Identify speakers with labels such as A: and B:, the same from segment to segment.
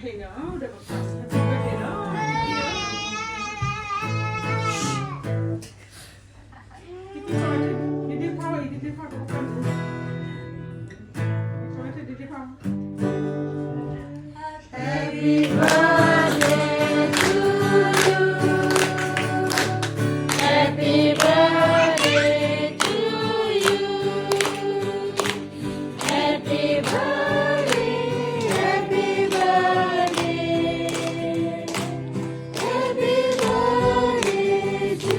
A: Hey no, the happy birthday no. Did you call?
B: Happy birthday to you. Happy birthday to you. Happy birthday, happy birthday. Happy birthday to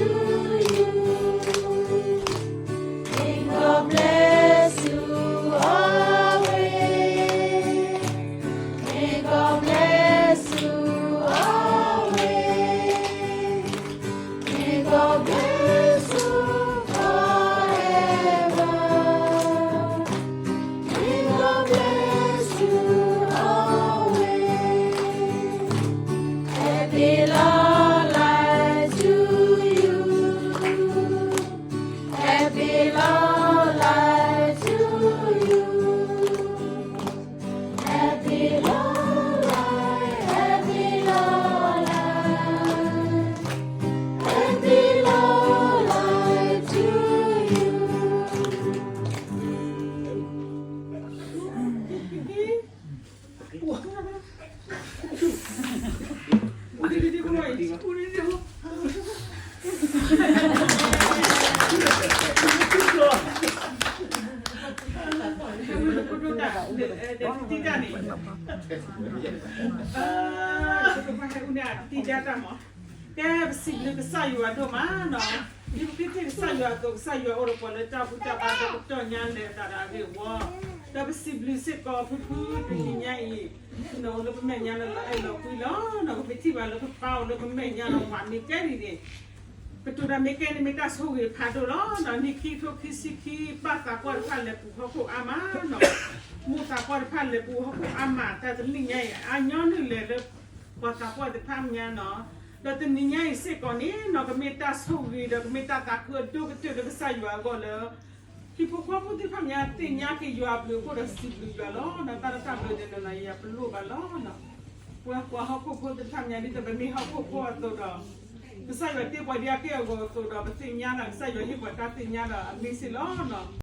B: you. May God bless you always. May God bless you always. May God bless you forever. May God bless you always. Happy long life to you. Happy long life to you. Happy long life, happy long life, happy long life to
A: Cái xịn cái say vào đâu mà nó đi cái say vào ở đây ta phụ ta bắt đầu cho nhàn để ta ra cái wa ta bị xịn lưu sẽ có phụ bị nhảy nó lúc mà nhàn là ai nó quy nó bị thi vào lúc bao lúc mà nhàn nó hoàn mình cái gì đấy cái tụi mình cái này mình ta số cái phá đồ đó nó đi khi thôi khi bắt ta qua phá lệ phụ họ ama nó mua ta qua phá lệ phụ họ ama taจะมีnhảy anh nhonเลยเลยqua ta quaจะทำnhàn nóเราจะนี่ไงเสก่อนนี้เราก็มีตาสูงดีเราก็มีตาตาเกิดดูก็เจอเราก็ใส่อยู่ก่อนเลยที่พวกเขาพูดที่ทำยาตีนยาที่อยู่อับลูกก็เราสิบลูกแล้วเราตาตาเกิดเดินอะไรยาเป็นลูกแล้วเนาะว่าเขาพูดที่ทำยาที่จะเป็นมีเขาพูดตัวเราก็ใส่ไว้ที่ปล่อยยาเกี่ยวกับตัวเราเป็นตีนยาหลังใส่ไว้ที่ปล่อยตาตีนยาเรามีสิล้อเนาะ